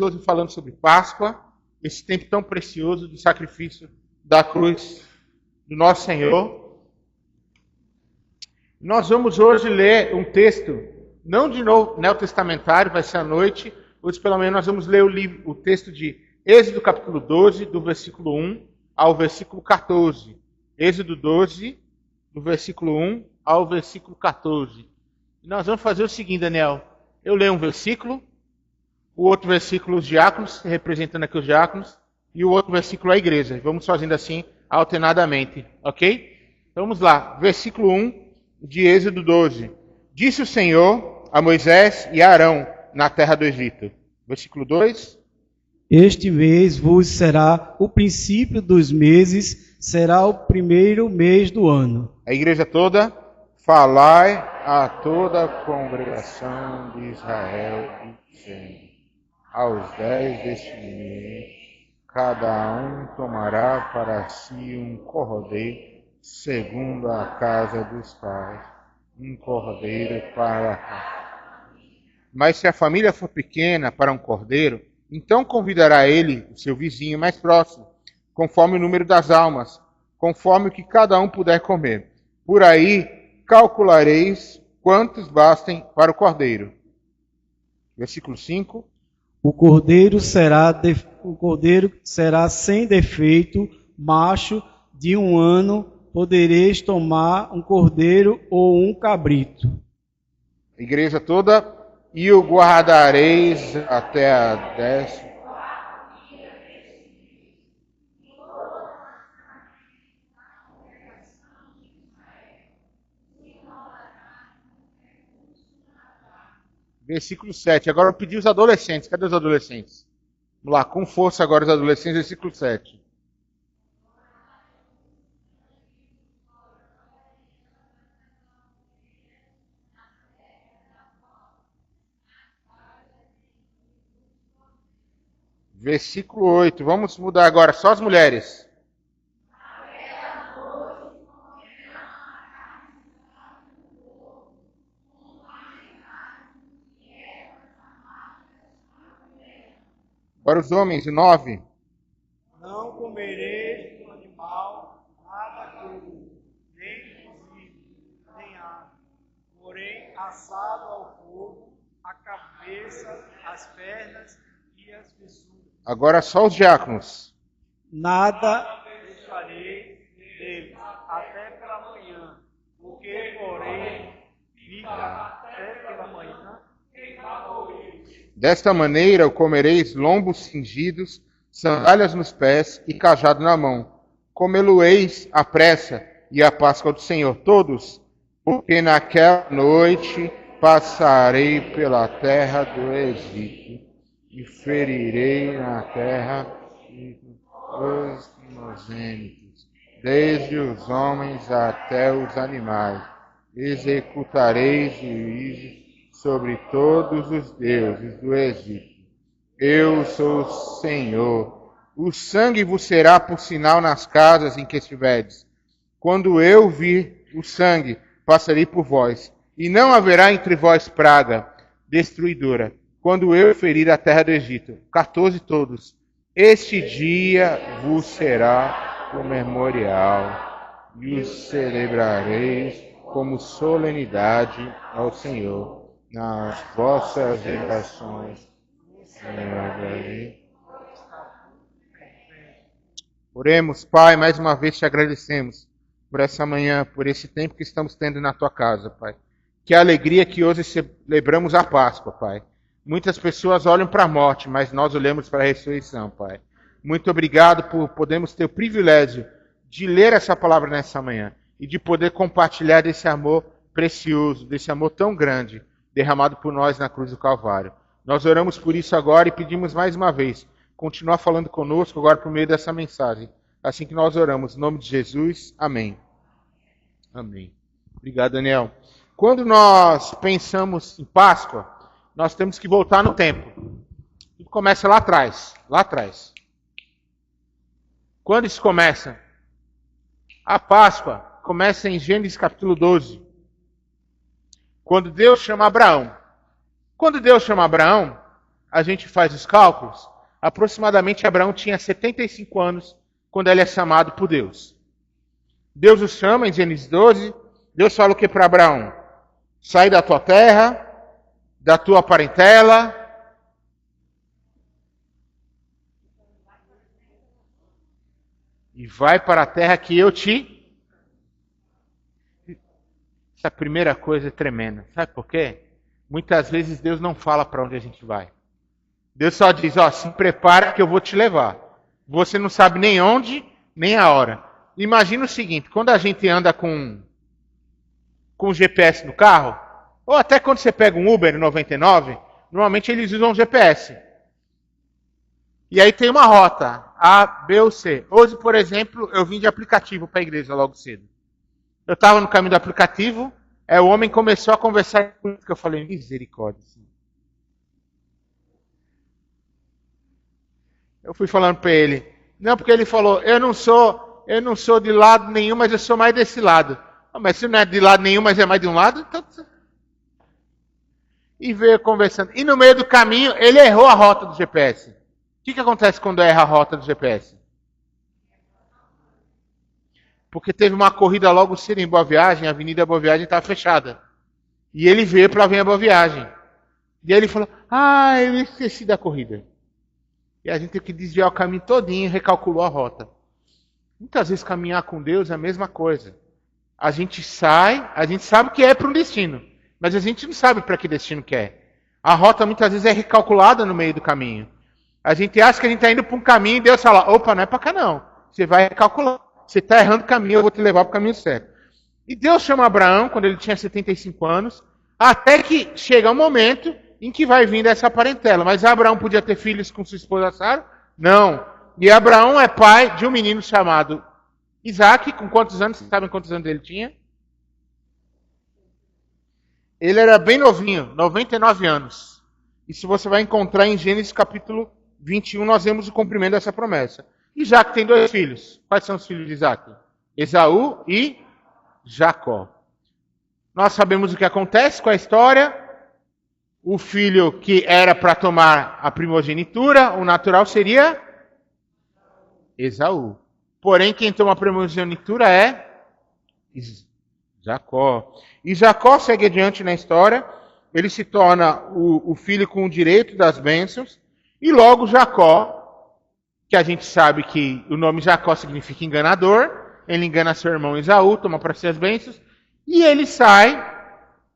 hoje falando sobre Páscoa, esse tempo tão precioso de sacrifício da cruz do nosso Senhor. Nós vamos hoje ler um texto, não de novo neotestamentário, vai ser à noite. Hoje, pelo menos, nós vamos ler o texto de Êxodo capítulo 12, do versículo 1 ao versículo 14. Êxodo 12, do versículo 1 ao versículo 14. E nós vamos fazer o seguinte, Daniel. Eu leio um versículo, o outro versículo os diáconos, representando aqui os diáconos, e o outro versículo a igreja. Vamos fazendo assim alternadamente, ok? Então vamos lá, versículo 1 de Êxodo 12. Disse o Senhor a Moisés e a Arão na terra do Egito. Versículo 2. Este mês vos será o princípio dos meses, será o primeiro mês do ano. A igreja toda, falai a toda a congregação de Israel, dizendo: aos 10 deste mês, cada um tomará para si um cordeiro, segundo a casa dos pais, um cordeiro para... Mas se a família for pequena para um cordeiro, então convidará ele o seu vizinho mais próximo, conforme o número das almas, conforme o que cada um puder comer. Por aí calculareis quantos bastem para o cordeiro. Versículo 5. O cordeiro será sem defeito, macho, de 1 ano, podereis tomar um cordeiro ou um cabrito. A igreja toda, e o guardareis até a 10ª. Versículo 7. Agora eu pedi os adolescentes. Cadê os adolescentes? Vamos lá, com força agora os adolescentes, versículo 7. Versículo 8. Vamos mudar agora, só as mulheres. Agora os homens, 9. Não comereis do animal nada cru, nem cozido, nem ave, porém assado ao fogo, a cabeça, as pernas e as peçugas. Agora só os diáconos. Nada deixarei deles até pela manhã, porque porém fica até pela manhã queimado-eis. Desta maneira o comereis lombos cingidos, sandálias nos pés e cajado na mão. Comê-lo-eis à pressa e à Páscoa do Senhor todos, porque naquela noite passarei pela terra do Egito e ferirei na terra os primogênitos, desde os homens até os animais. Executarei juízo sobre todos os deuses do Egito. Eu sou o Senhor. O sangue vos será por sinal nas casas em que estiverdes. Quando eu vir o sangue, passarei por vós, e não haverá entre vós praga destruidora, quando eu ferir a terra do Egito. 14 todos. Este dia vos será o memorial, e os celebrareis como solenidade ao Senhor nas vossas gerações. Oremos, Pai, mais uma vez te agradecemos por essa manhã, por esse tempo que estamos tendo na tua casa, Pai. Que alegria que hoje celebramos a Páscoa, Pai. Muitas pessoas olham para a morte, mas nós olhamos para a ressurreição, Pai. Muito obrigado por podermos ter o privilégio de ler essa palavra nessa manhã e de poder compartilhar desse amor precioso, desse amor tão grande, derramado por nós na cruz do Calvário. Nós oramos por isso agora e pedimos mais uma vez, continua falando conosco agora por meio dessa mensagem. Assim que nós oramos, em nome de Jesus, amém. Amém. Obrigado, Daniel. Quando nós pensamos em Páscoa, nós temos que voltar no tempo. Tudo começa lá atrás, lá atrás. Quando isso começa? A Páscoa começa em Gênesis capítulo 12. Quando Deus chama Abraão. Quando Deus chama Abraão, a gente faz os cálculos, aproximadamente Abraão tinha 75 anos quando ele é chamado por Deus. Deus o chama em Gênesis 12, Deus fala o que para Abraão? Sai da tua terra, da tua parentela, e vai para a terra que eu te... Essa primeira coisa é tremenda. Sabe por quê? Muitas vezes Deus não fala para onde a gente vai. Deus só diz, se prepara que eu vou te levar. Você não sabe nem onde, nem a hora. Imagina o seguinte, quando a gente anda com GPS no carro, ou até quando você pega um Uber 99, normalmente eles usam GPS. E aí tem uma rota, A, B ou C. Hoje, por exemplo, eu vim de aplicativo para a igreja logo cedo. Eu estava no caminho do aplicativo, o homem começou a conversar comigo, que eu falei, misericórdia. Eu fui falando para ele, não, porque ele falou, eu não sou de lado nenhum, mas eu sou mais desse lado. Mas se não é de lado nenhum, mas é mais de um lado, então... E veio conversando. E no meio do caminho, ele errou a rota do GPS. O que acontece quando erra a rota do GPS? Porque teve uma corrida logo cedo em Boa Viagem, a Avenida Boa Viagem estava fechada. E ele veio para vir a Boa Viagem. E aí ele falou, eu esqueci da corrida. E a gente teve que desviar o caminho todinho e recalculou a rota. Muitas vezes caminhar com Deus é a mesma coisa. A gente sai, a gente sabe que é para um destino, mas a gente não sabe para que destino que é. A rota muitas vezes é recalculada no meio do caminho. A gente acha que a gente está indo para um caminho e Deus fala, opa, não é para cá não. Você vai recalcular. Você está errando o caminho, eu vou te levar para o caminho certo. E Deus chama Abraão, quando ele tinha 75 anos, até que chega um momento em que vai vir dessa parentela. Mas Abraão podia ter filhos com sua esposa Sara? Não. E Abraão é pai de um menino chamado Isaac. Com quantos anos? Vocês sabem quantos anos ele tinha? Ele era bem novinho, 99 anos. E se você vai encontrar em Gênesis capítulo 21, nós vemos o cumprimento dessa promessa. Isaac tem 2 filhos. Quais são os filhos de Isaac? Esaú e Jacó. Nós sabemos o que acontece com a história. O filho que era para tomar a primogenitura, o natural seria Esaú. Porém, quem toma a primogenitura é Jacó. E Jacó segue adiante na história. Ele se torna o filho com o direito das bênçãos. E logo Jacó, que a gente sabe que o nome Jacó significa enganador, ele engana seu irmão Esaú, toma para si as bênçãos, e ele sai,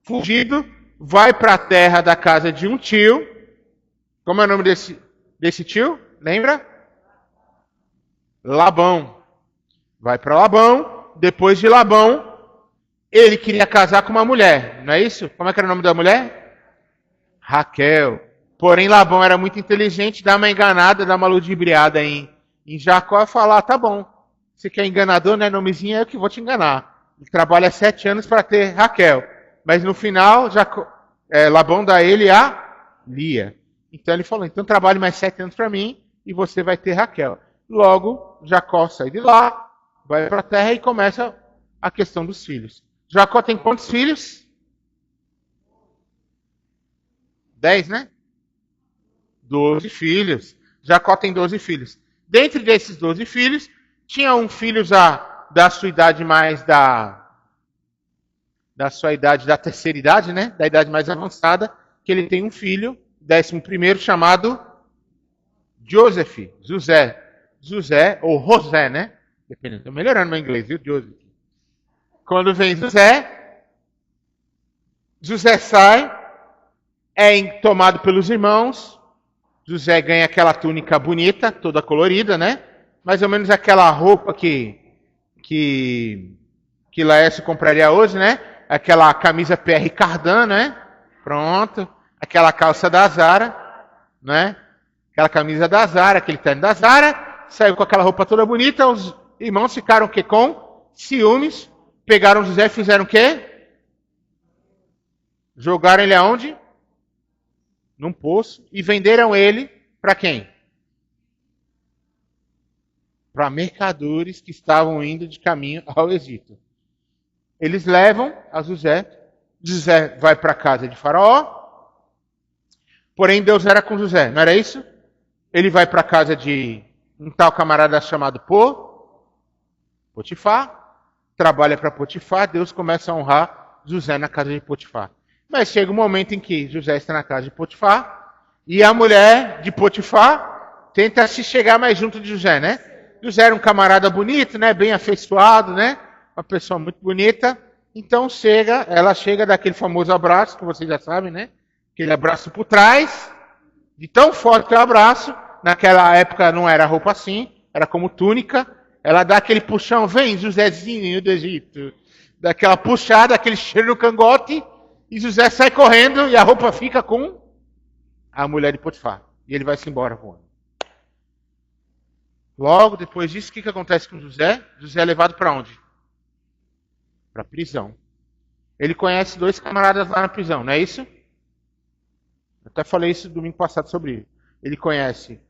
fugido, vai para a terra da casa de um tio. Como é o nome desse tio? Lembra? Labão. Vai para Labão, depois de Labão, ele queria casar com uma mulher, não é isso? Como é que era o nome da mulher? Raquel. Porém, Labão era muito inteligente, dá uma enganada, dá uma ludibriada em Jacó e fala, tá bom, você quer enganador, né, nomezinho, é eu que vou te enganar. Ele trabalha 7 anos para ter Raquel. Mas no final, Labão dá ele a Lia. Então ele falou, então trabalhe mais 7 anos para mim e você vai ter Raquel. Logo, Jacó sai de lá, vai para a terra e começa a questão dos filhos. Jacó tem quantos filhos? 10, né? 12 filhos. Jacó tem 12 filhos. Dentre desses 12 filhos, tinha um filho já da sua idade mais da sua idade, da terceira idade, né? Da idade mais avançada, que ele tem um filho, 11º, chamado José, ou José, né? Dependendo, estou melhorando meu inglês, viu, Joseph? Quando vem José sai, é tomado pelos irmãos. José ganha aquela túnica bonita, toda colorida, né? Mais ou menos aquela roupa que Laércio compraria hoje, né? Aquela camisa PR Cardan, né? Pronto. Aquela calça da Zara, né? Aquela camisa da Zara, aquele terno da Zara. Saiu com aquela roupa toda bonita. Os irmãos ficaram o quê? Com ciúmes. Pegaram José e fizeram o quê? Jogaram ele aonde? Num poço. E venderam ele para quem? Para mercadores que estavam indo de caminho ao Egito. Eles levam a José. José vai para a casa de Faraó. Porém, Deus era com José, não era isso? Ele vai para a casa de um tal camarada chamado Potifar, trabalha para Potifar, Deus começa a honrar José na casa de Potifar. Mas chega um momento em que José está na casa de Potifar e a mulher de Potifar tenta se chegar mais junto de José, né? José era um camarada bonito, né? Bem afeiçoado, né? Uma pessoa muito bonita. Então ela chega daquele famoso abraço, que vocês já sabem, né? Aquele abraço por trás, de tão forte que é o abraço. Naquela época não era roupa assim, era como túnica. Ela dá aquele puxão, vem Josézinho do Egito. Dá aquela puxada, aquele cheiro no cangote, e José sai correndo e a roupa fica com a mulher de Potifar. E ele vai-se embora voando. Logo depois disso, o que acontece com José? José é levado para onde? Para a prisão. Ele conhece 2 camaradas lá na prisão, não é isso? Eu até falei isso domingo passado sobre isso. Ele conhece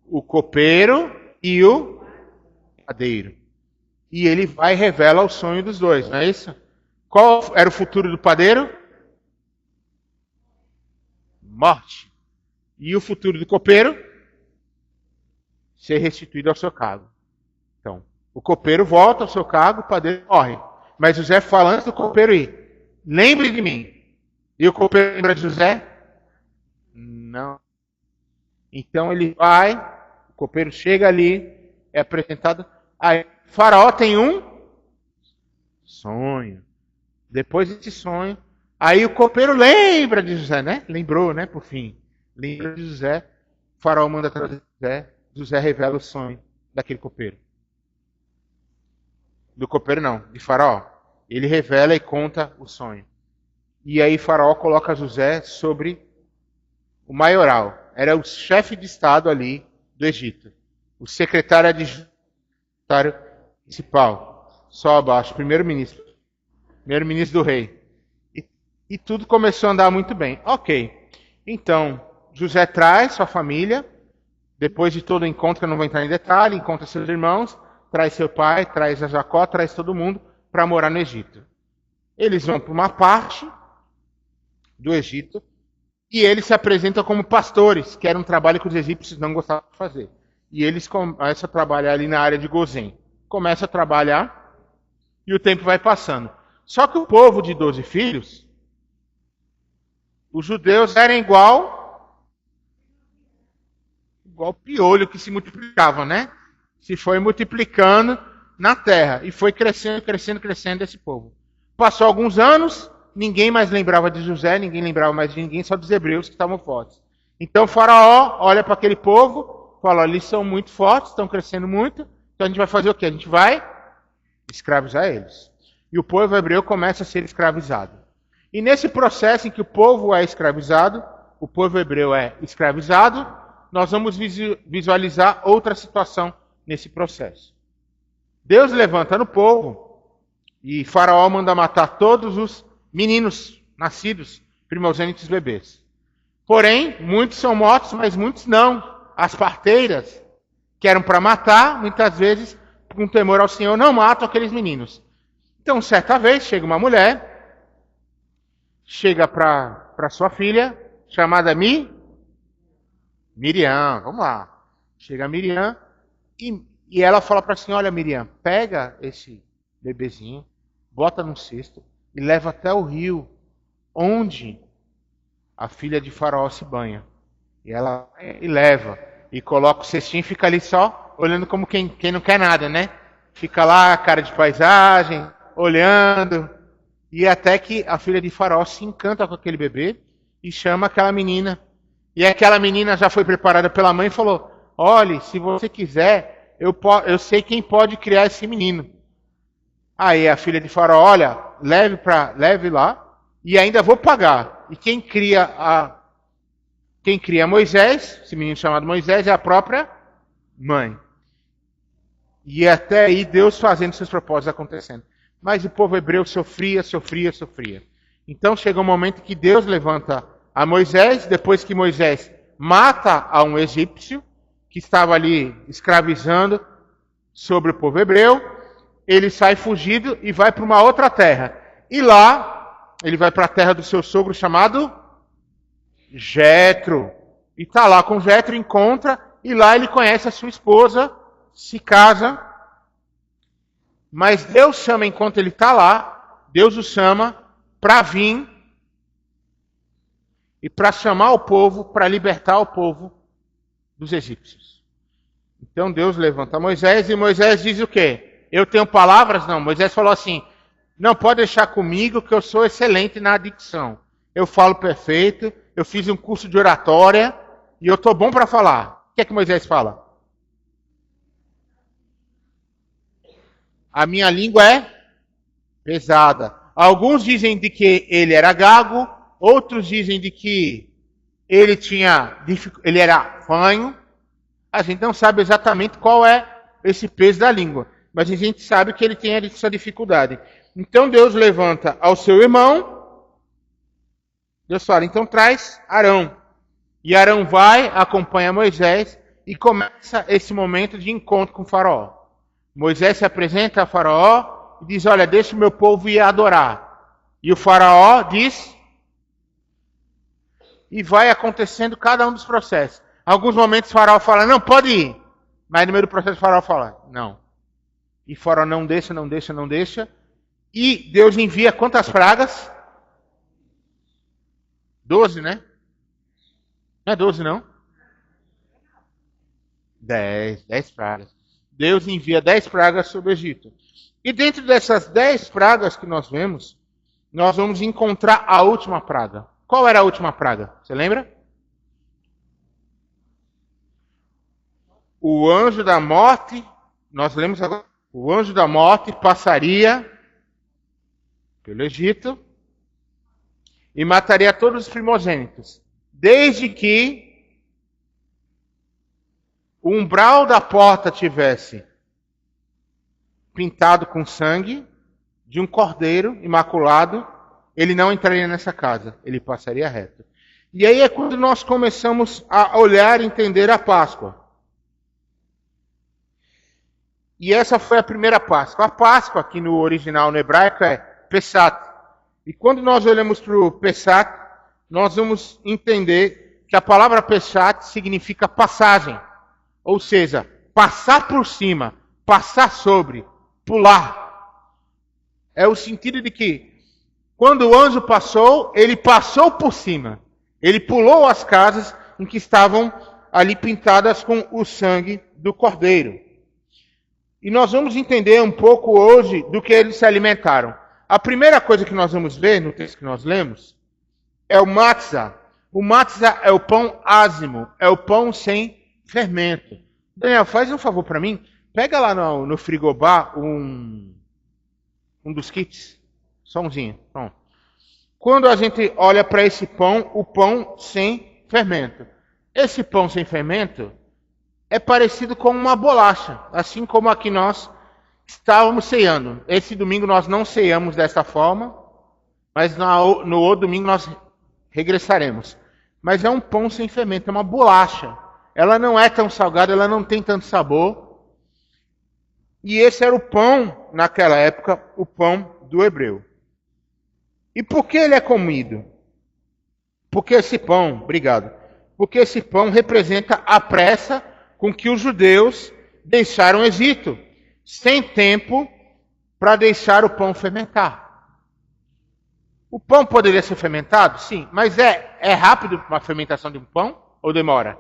o copeiro e o padeiro. E ele vai e revela o sonho dos 2, não é isso? Qual era o futuro do padeiro? Morte. E o futuro do copeiro? Ser restituído ao seu cargo. Então, o copeiro volta ao seu cargo, o padeiro morre. Mas José fala antes do copeiro ir, lembre de mim. E o copeiro lembra de José? Não. Então ele vai, o copeiro chega ali, é apresentado. Aí, Faraó tem um sonho. Depois desse sonho, aí o copeiro lembra de José, né? Lembrou, né? Por fim. Lembra de José. O Faraó manda trazer José. José revela o sonho daquele copeiro. Do copeiro não, de Faraó. Ele revela e conta o sonho. E aí Faraó coloca José sobre o maioral. Era o chefe de estado ali do Egito. O secretário principal. Só abaixo, primeiro-ministro. Primeiro-ministro do rei. E tudo começou a andar muito bem. Ok. Então, José traz sua família. Depois de todo o encontro, que eu não vou entrar em detalhe, encontra seus irmãos, traz seu pai, traz a Jacó, traz todo mundo para morar no Egito. Eles vão para uma parte do Egito e eles se apresentam como pastores, que era um trabalho que os egípcios não gostavam de fazer. E eles começam a trabalhar ali na área de Gozém. Começam a trabalhar e o tempo vai passando. Só que o povo de 12 filhos, os judeus eram igual piolho que se multiplicava, né? Se foi multiplicando na terra. E foi crescendo, crescendo, crescendo esse povo. Passou alguns anos, ninguém mais lembrava de José, ninguém lembrava mais de ninguém, só dos hebreus que estavam fortes. Então o Faraó olha para aquele povo, fala, eles são muito fortes, estão crescendo muito, então a gente vai fazer o quê? A gente vai escravizar eles. E o povo hebreu começa a ser escravizado. E nesse processo em que o povo é escravizado, o povo hebreu é escravizado, nós vamos visualizar outra situação nesse processo. Deus levanta no povo e Faraó manda matar todos os meninos nascidos, primogênitos bebês. Porém, muitos são mortos, mas muitos não. As parteiras, que eram para matar, muitas vezes, com temor ao Senhor, não matam aqueles meninos. Então, certa vez, chega uma mulher, chega para sua filha, chamada Miriam, vamos lá. Chega a Miriam e ela fala para a senhora, olha Miriam, pega esse bebezinho, bota num cesto e leva até o rio, onde a filha de Faraó se banha. E ela leva, e coloca o cestinho e fica ali só, olhando como quem não quer nada, né? Fica lá, cara de paisagem, olhando, e até que a filha de Faraó se encanta com aquele bebê e chama aquela menina. E aquela menina já foi preparada pela mãe e falou, olhe, se você quiser, eu sei quem pode criar esse menino. Aí a filha de Faraó, olha, leve lá e ainda vou pagar. E quem cria Moisés, esse menino chamado Moisés, é a própria mãe. E até aí Deus fazendo seus propósitos acontecendo. Mas o povo hebreu sofria. Então chega um momento que Deus levanta a Moisés, depois que Moisés mata a um egípcio, que estava ali escravizando sobre o povo hebreu, ele sai fugido e vai para uma outra terra. E lá, ele vai para a terra do seu sogro chamado Jetro. E está lá com Jetro, encontra, e lá ele conhece a sua esposa, se casa. Mas Deus chama, enquanto ele está lá, Deus o chama para vir e para chamar o povo, para libertar o povo dos egípcios. Então Deus levanta Moisés e Moisés diz o quê? Eu tenho palavras? Não. Moisés falou assim, não, pode deixar comigo que eu sou excelente na dicção. Eu falo perfeito, eu fiz um curso de oratória e eu estou bom para falar. O que é que Moisés fala? A minha língua é pesada. Alguns dizem de que ele era gago, outros dizem de que ele era fanho. A gente não sabe exatamente qual é esse peso da língua, mas a gente sabe que ele tem essa dificuldade. Então Deus levanta ao seu irmão, Deus fala, então traz Arão. E Arão vai, acompanha Moisés e começa esse momento de encontro com o faraó. Moisés se apresenta a faraó e diz, olha, deixa o meu povo ir adorar. E o faraó diz, e vai acontecendo cada um dos processos. Alguns momentos o faraó fala, não, pode ir. Mas no meio do processo o faraó fala, não. E o faraó não deixa, não deixa, não deixa. E Deus envia quantas pragas? 12, né? Não é 12, não? 10 pragas. Deus envia 10 pragas sobre o Egito. E dentro dessas 10 pragas que nós vemos, nós vamos encontrar a última praga. Qual era a última praga? Você lembra? O anjo da morte, nós lemos agora, o anjo da morte passaria pelo Egito e mataria todos os primogênitos, desde que o umbral da porta tivesse pintado com sangue de um cordeiro imaculado, ele não entraria nessa casa, ele passaria reto. E aí é quando nós começamos a olhar e entender a Páscoa. E essa foi a primeira Páscoa. A Páscoa, aqui no original, no hebraico, é Pesach. E quando nós olhamos para o Pesach, nós vamos entender que a palavra Pesach significa passagem. Ou seja, passar por cima, passar sobre, pular. É o sentido de que, quando o anjo passou, ele passou por cima. Ele pulou as casas em que estavam ali pintadas com o sangue do cordeiro. E nós vamos entender um pouco hoje do que eles se alimentaram. A primeira coisa que nós vamos ver no texto que nós lemos é o matzah. O matzah é o pão ázimo, é o pão sem fermento. Daniel, faz um favor para mim. Pega lá no frigobar um dos kits. Só umzinho. Pronto. Quando a gente olha para esse pão, o pão sem fermento. Esse pão sem fermento é parecido com uma bolacha, assim como aqui nós estávamos ceando. Esse domingo nós não ceamos dessa forma, mas no outro domingo nós regressaremos. Mas é um pão sem fermento, é uma bolacha. Ela não é tão salgada, ela não tem tanto sabor. E esse era o pão, naquela época, o pão do hebreu. E por que ele é comido? Porque esse pão, obrigado, porque esse pão representa a pressa com que os judeus deixaram o Egito, sem tempo para deixar o pão fermentar. O pão poderia ser fermentado? Sim, mas é rápido a fermentação de um pão ou demora?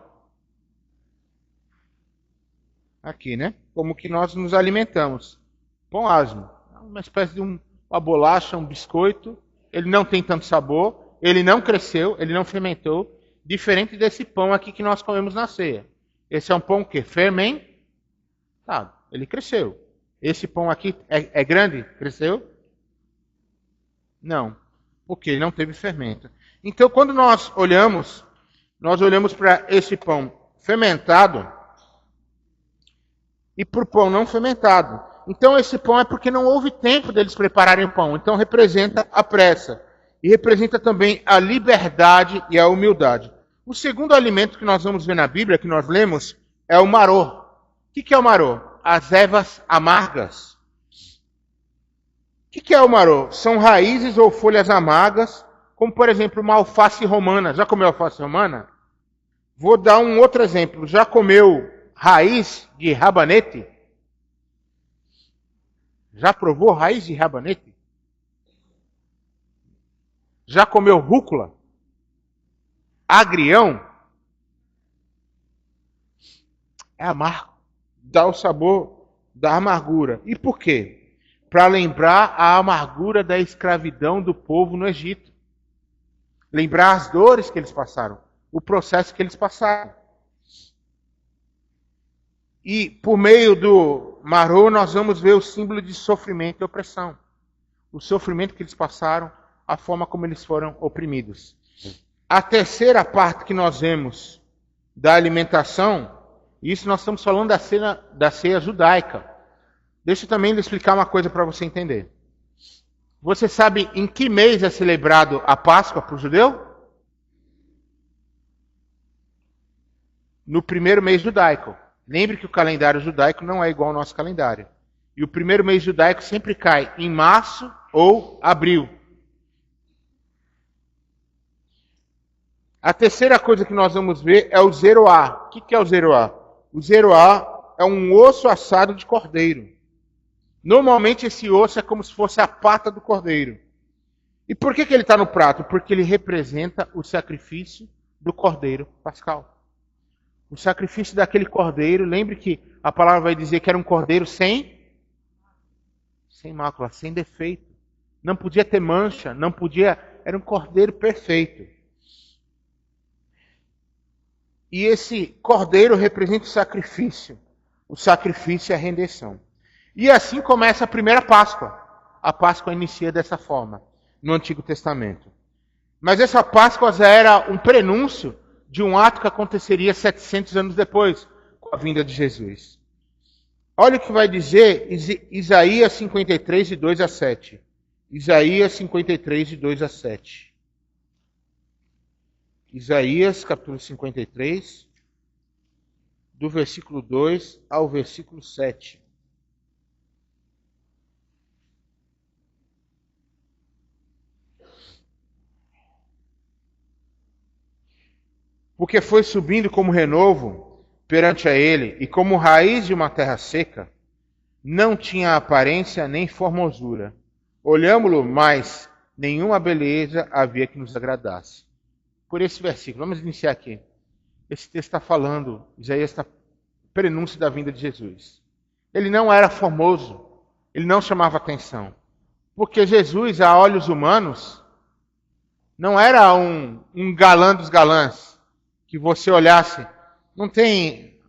Aqui, né? Como que nós nos alimentamos. Pão ázimo, uma espécie de uma bolacha, um biscoito. Ele não tem tanto sabor, ele não cresceu, ele não fermentou, diferente desse pão aqui que nós comemos na ceia. Esse é um pão que fermentado, ele cresceu. Esse pão aqui é grande? Cresceu? Não, porque ele não teve fermento. Então, quando nós olhamos para esse pão fermentado e para o pão não fermentado. Então esse pão é porque não houve tempo deles prepararem o pão. Então representa a pressa. E representa também a liberdade e a humildade. O segundo alimento que nós vamos ver na Bíblia, que nós lemos, é o maror. O que é o maror? As ervas amargas. O que é o maror? São raízes ou folhas amargas como por exemplo uma alface romana. Já comeu alface romana? Vou dar um outro exemplo. Já comeu raiz de rabanete? Já provou raiz de rabanete? Já comeu rúcula? Agrião? É amargo. Dá o sabor da amargura. E por quê? Para lembrar a amargura da escravidão do povo no Egito. Lembrar as dores que eles passaram. O processo que eles passaram. E por meio do marô nós vamos ver o símbolo de sofrimento e opressão. O sofrimento que eles passaram, a forma como eles foram oprimidos. A terceira parte que nós vemos da alimentação, isso nós estamos falando da ceia judaica. Deixa eu também lhe explicar uma coisa para você entender. Você sabe em que mês é celebrado a Páscoa para o judeu? No primeiro mês judaico. Lembre que o calendário judaico não é igual ao nosso calendário. E o primeiro mês judaico sempre cai em março ou abril. A terceira coisa que nós vamos ver é o zeroá. O que é o zeroá? O zeroá é um osso assado de cordeiro. Normalmente esse osso é como se fosse a pata do cordeiro. E por que ele está no prato? Porque ele representa o sacrifício do cordeiro pascal. O sacrifício daquele cordeiro, lembre que a palavra vai dizer que era um cordeiro sem mácula, sem defeito. Não podia ter mancha, era um cordeiro perfeito. E esse cordeiro representa o sacrifício e a redenção. E assim começa a primeira Páscoa. A Páscoa inicia dessa forma, no Antigo Testamento. Mas essa Páscoa já era um prenúncio de um ato que aconteceria 700 anos depois, com a vinda de Jesus. Olha o que vai dizer Isaías 53, de 2 a 7. Isaías 53, de 2 a 7. Isaías, capítulo 53, do versículo 2 ao versículo 7. Porque foi subindo como renovo perante a ele, e como raiz de uma terra seca, não tinha aparência nem formosura. Olhámo-lo, mas nenhuma beleza havia que nos agradasse. Por esse versículo, vamos iniciar aqui. Esse texto está falando, Isaías está prenúncio da vinda de Jesus. Ele não era formoso, ele não chamava atenção. Porque Jesus, a olhos humanos, não era um galã dos galãs, que você olhasse. Não tem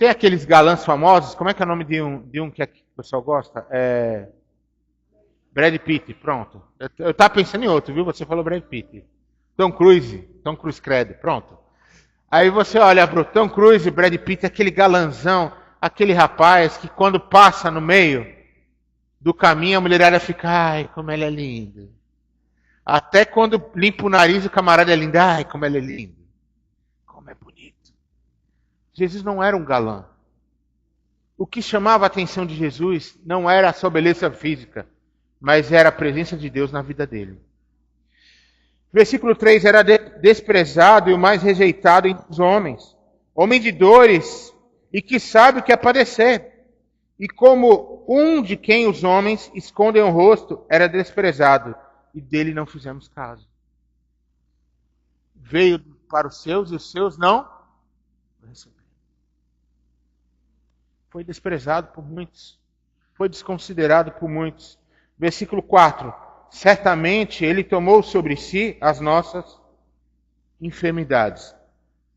aqueles galãs famosos, como é que é o nome de um que o pessoal gosta? Brad Pitt, pronto. Eu estava pensando em outro, viu? Você falou Brad Pitt. Tom Cruise credo, pronto. Aí você olha para o Tom Cruise e Brad Pitt, aquele galanzão, aquele rapaz que quando passa no meio do caminho a mulherada fica, ai, como ele é lindo. Até quando limpa o nariz o camarada é lindo, ai, como ele é lindo. Como é bonito. Jesus não era um galã. O que chamava a atenção de Jesus não era a sua beleza física, mas era a presença de Deus na vida dele. Versículo 3, era desprezado e o mais rejeitado entre os homens, homem de dores e que sabe o que é padecer. E como um de quem os homens escondem o rosto, era desprezado e dele não fizemos caso. Veio para os seus e os seus não receberam. Foi desprezado por muitos, foi desconsiderado por muitos. Versículo 4. Certamente ele tomou sobre si as nossas enfermidades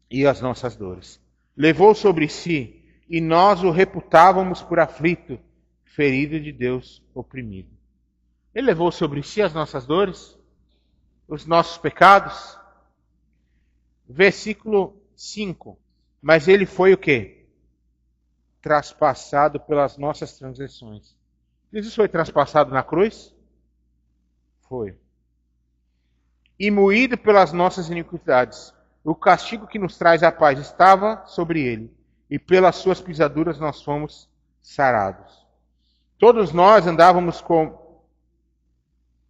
e as nossas dores. Levou sobre si e nós o reputávamos por aflito, ferido de Deus, oprimido. Ele levou sobre si as nossas dores, os nossos pecados. Versículo 5. Mas ele foi o quê? Traspassado pelas nossas transgressões. Jesus foi traspassado na cruz? Foi. E moído pelas nossas iniquidades. O castigo que nos traz a paz estava sobre ele, e pelas suas pisaduras nós fomos sarados. Todos nós andávamos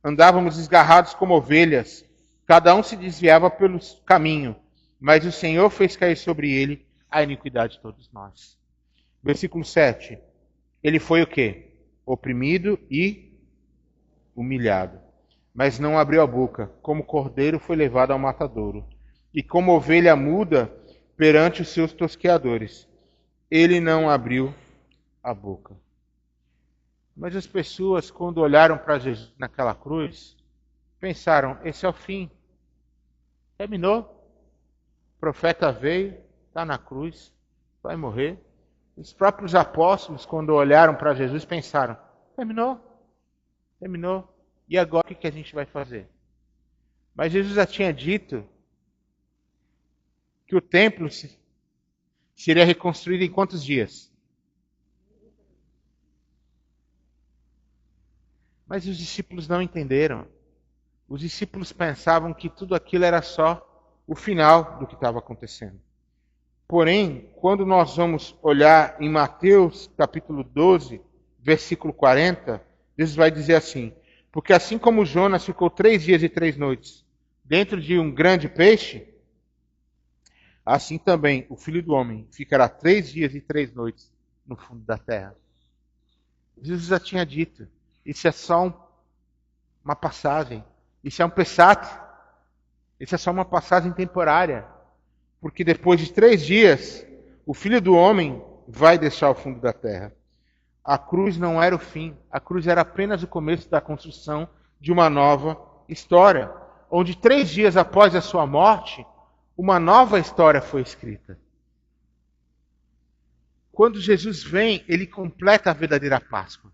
Andávamos desgarrados como ovelhas, cada um se desviava pelo caminho, mas o Senhor fez cair sobre ele a iniquidade de todos nós. Versículo 7. Ele foi o quê? Oprimido e humilhado, mas não abriu a boca. Como cordeiro foi levado ao matadouro, e como ovelha muda perante os seus tosqueadores, ele não abriu a boca. Mas as pessoas, quando olharam para Jesus naquela cruz, pensaram, esse é o fim. Terminou. O profeta veio, está na cruz, vai morrer. Os próprios apóstolos, quando olharam para Jesus, pensaram, terminou. E agora o que a gente vai fazer? Mas Jesus já tinha dito que o templo seria reconstruído em quantos dias? Mas os discípulos não entenderam. Os discípulos pensavam que tudo aquilo era só o final do que estava acontecendo. Porém, quando nós vamos olhar em Mateus capítulo 12, versículo 40, Jesus vai dizer assim, porque assim como Jonas ficou 3 dias e 3 noites dentro de um grande peixe, assim também o Filho do Homem ficará 3 dias e 3 noites no fundo da terra. Jesus já tinha dito, isso é só uma passagem, isso é um pesat, isso é só uma passagem temporária, porque depois de 3 dias, o Filho do Homem vai deixar o fundo da terra. A cruz não era o fim, a cruz era apenas o começo da construção de uma nova história, onde 3 dias após a sua morte, uma nova história foi escrita. Quando Jesus vem, ele completa a verdadeira Páscoa.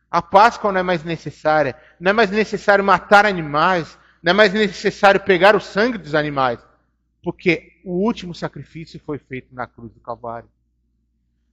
A Páscoa não é mais necessária, não é mais necessário matar animais, não é mais necessário pegar o sangue dos animais, porque o último sacrifício foi feito na cruz do Calvário.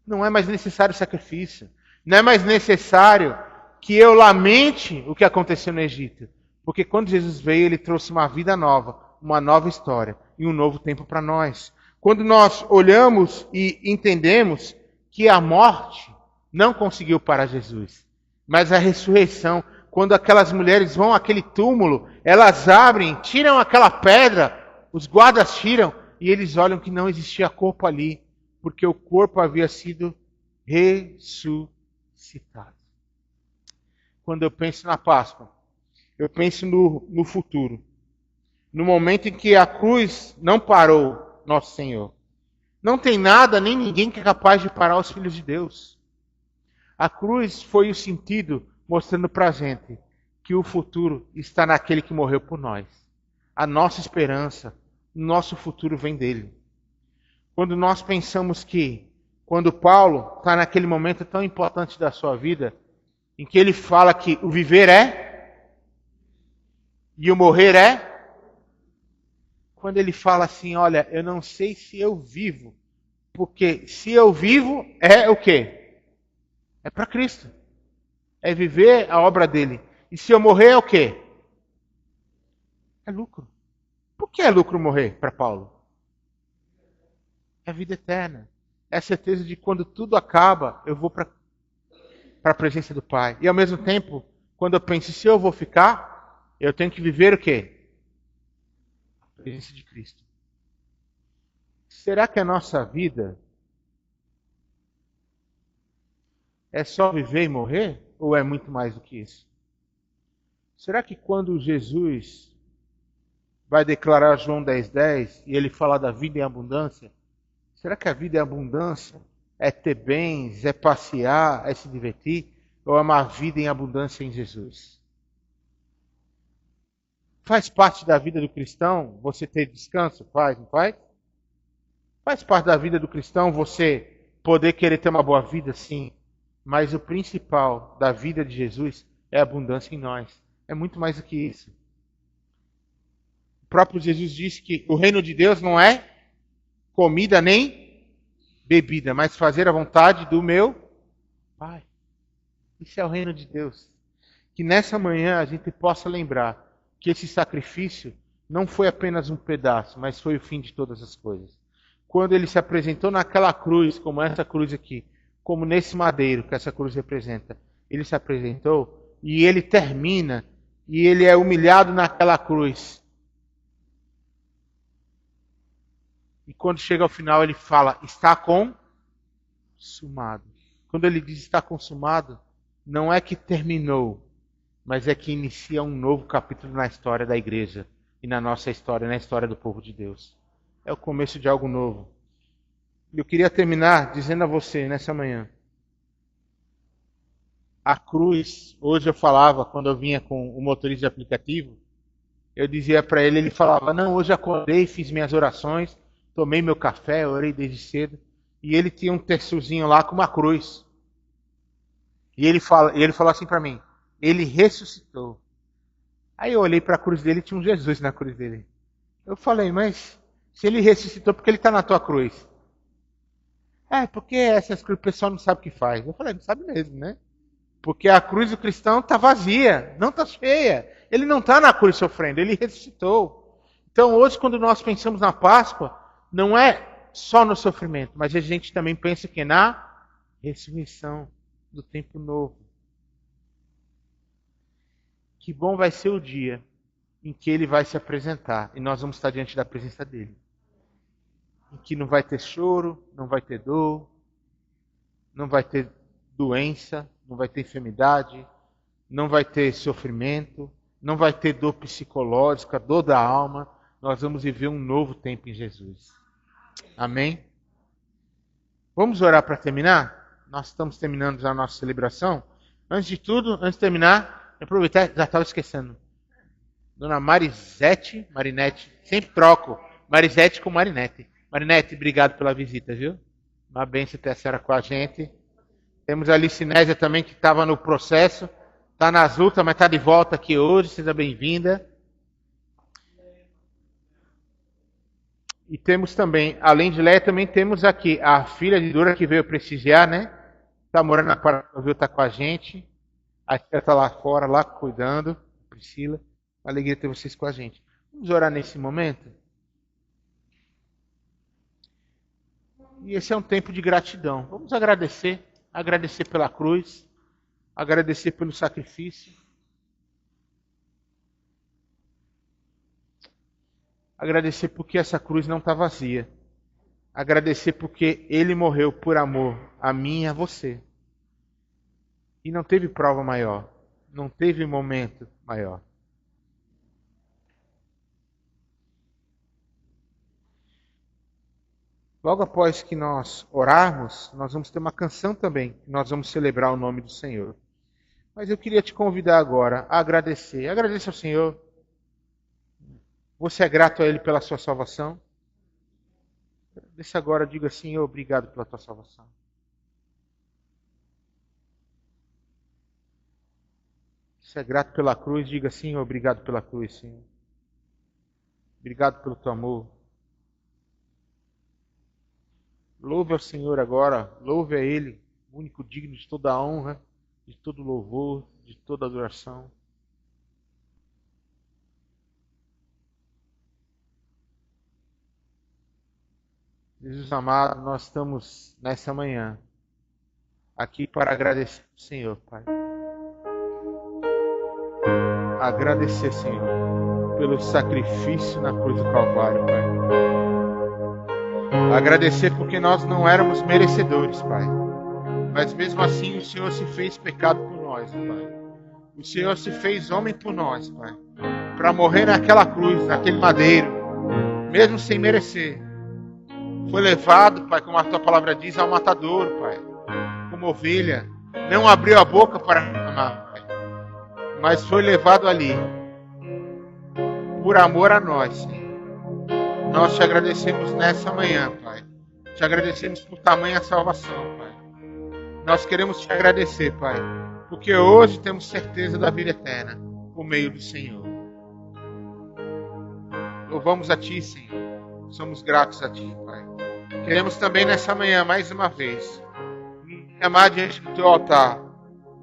Não é mais necessário sacrifício, não é mais necessário que eu lamente o que aconteceu no Egito, porque quando Jesus veio, ele trouxe uma vida nova, uma nova história e um novo tempo para nós. Quando nós olhamos e entendemos que a morte não conseguiu parar Jesus, mas a ressurreição, quando aquelas mulheres vão àquele túmulo, elas abrem, tiram aquela pedra, os guardas tiram e eles olham que não existia corpo ali, porque o corpo havia sido ressuscitado. Quando eu penso na Páscoa, eu penso no futuro. No momento em que a cruz não parou nosso Senhor. Não tem nada nem ninguém que é capaz de parar os filhos de Deus. A cruz foi o sentido mostrando para a gente que o futuro está naquele que morreu por nós. A nossa esperança, o nosso futuro vem dele. Quando nós pensamos que, quando Paulo está naquele momento tão importante da sua vida, em que ele fala que o viver é e o morrer é, quando ele fala assim, olha, eu não sei se eu vivo, porque se eu vivo é o quê? É para Cristo. É viver a obra dele. E se eu morrer é o quê? É lucro. Por que é lucro morrer para Paulo? É vida eterna. É a certeza de que quando tudo acaba, eu vou para a presença do Pai. E ao mesmo tempo, quando eu penso, se eu vou ficar, eu tenho que viver o quê? A presença de Cristo. Será que a nossa vida é só viver e morrer? Ou é muito mais do que isso? Será que quando Jesus vai declarar João 10:10 e ele fala da vida em abundância, será que a vida em abundância é ter bens, é passear, é se divertir? Ou é uma vida em abundância em Jesus? Faz parte da vida do cristão você ter descanso? Faz, não faz? Faz parte da vida do cristão você poder querer ter uma boa vida? Sim. Mas o principal da vida de Jesus é a abundância em nós. É muito mais do que isso. O próprio Jesus disse que o reino de Deus não é comida nem bebida, mas fazer a vontade do meu Pai. Isso é o reino de Deus. Que nessa manhã a gente possa lembrar que esse sacrifício não foi apenas um pedaço, mas foi o fim de todas as coisas. Quando ele se apresentou naquela cruz, como essa cruz aqui, como nesse madeiro que essa cruz representa, ele se apresentou e ele termina e ele é humilhado naquela cruz. E quando chega ao final, ele fala, está consumado. Quando ele diz está consumado, não é que terminou, mas é que inicia um novo capítulo na história da igreja e na nossa história, na história do povo de Deus. É o começo de algo novo. Eu queria terminar dizendo a você nessa manhã, a cruz, hoje eu falava, quando eu vinha com o motorista de aplicativo, eu dizia para ele, ele falava, não, hoje acordei, fiz minhas orações, tomei meu café, orei desde cedo, e ele tinha um terçozinho lá com uma cruz. E ele falou assim para mim, ele ressuscitou. Aí eu olhei para a cruz dele e tinha um Jesus na cruz dele. Eu falei, mas se ele ressuscitou, por que ele está na tua cruz? Porque essas cruzes o pessoal não sabe o que faz. Eu falei, não sabe mesmo, né? Porque a cruz do cristão está vazia, não está cheia. Ele não está na cruz sofrendo, ele ressuscitou. Então hoje, quando nós pensamos na Páscoa, não é só no sofrimento, mas a gente também pensa que na ressurreição do tempo novo. Que bom vai ser o dia em que ele vai se apresentar e nós vamos estar diante da presença dele. Em que não vai ter choro, não vai ter dor, não vai ter doença, não vai ter enfermidade, não vai ter sofrimento, não vai ter dor psicológica, dor da alma. Nós vamos viver um novo tempo em Jesus. Amém? Vamos orar para terminar? Nós estamos terminando já a nossa celebração. Antes de tudo, antes de terminar, aproveitar, já estava esquecendo. Dona Marinete, sempre troco Marisete com Marinete. Marinete, obrigado pela visita, viu? Uma bênção ter a senhora com a gente. Temos a Licinésia também, que estava no processo. Está nas lutas, mas está de volta aqui hoje. Seja bem-vinda. E temos também, além de Léia, também temos aqui a filha de Dura que veio prestigiar, né? Está morando na Paraná, está com a gente. A tia está lá fora, lá cuidando. Priscila, alegria ter vocês com a gente. Vamos orar nesse momento? E esse é um tempo de gratidão. Vamos agradecer. Agradecer pela cruz. Agradecer pelo sacrifício. Agradecer porque essa cruz não está vazia. Agradecer porque Ele morreu por amor a mim e a você. E não teve prova maior. Não teve momento maior. Logo após que nós orarmos, nós vamos ter uma canção também. Nós vamos celebrar o nome do Senhor. Mas eu queria te convidar agora a agradecer. Agradeça ao Senhor. Você é grato a Ele pela sua salvação? Agradeça agora, diga Senhor, obrigado pela tua salvação. Você é grato pela cruz, diga Senhor, obrigado pela cruz, Senhor. Obrigado pelo teu amor. Louve ao Senhor agora, louve a Ele, o único digno de toda a honra, de todo louvor, de toda adoração. Jesus amado, nós estamos nessa manhã aqui para agradecer ao Senhor, Pai. Agradecer, Senhor, pelo sacrifício na cruz do Calvário, Pai. Agradecer porque nós não éramos merecedores, Pai. Mas mesmo assim o Senhor se fez pecado por nós, Pai. O Senhor se fez homem por nós, Pai. Para morrer naquela cruz, naquele madeiro, mesmo sem merecer. Foi levado, Pai, como a tua palavra diz, ao matadouro, Pai. Como ovelha. Não abriu a boca para reclamar, Pai. Mas foi levado ali. Por amor a nós, Senhor. Nós te agradecemos nessa manhã, Pai. Te agradecemos por tamanha salvação, Pai. Nós queremos te agradecer, Pai. Porque hoje temos certeza da vida eterna. Por meio do Senhor. Louvamos a Ti, Senhor. Somos gratos a Ti, Pai. Queremos também nessa manhã, mais uma vez, chamar diante do Teu altar,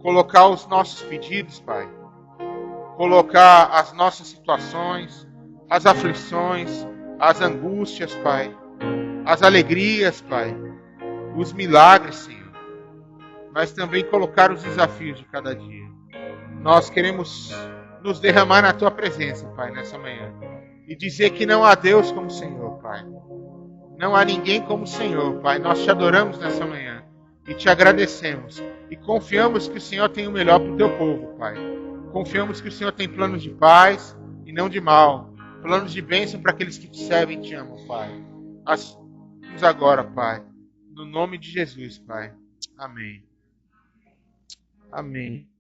colocar os nossos pedidos, Pai, colocar as nossas situações, as aflições, as angústias, Pai, as alegrias, Pai, os milagres, Senhor, mas também colocar os desafios de cada dia. Nós queremos nos derramar na tua presença, Pai, nessa manhã. E dizer que não há Deus como o Senhor, Pai. Não há ninguém como o Senhor, Pai. Nós te adoramos nessa manhã e te agradecemos. E confiamos que o Senhor tem o melhor para o teu povo, Pai. Confiamos que o Senhor tem planos de paz e não de mal. Planos de bênção para aqueles que te servem e te amam, Pai. Nós vamos agora, Pai. No nome de Jesus, Pai. Amém. Amém.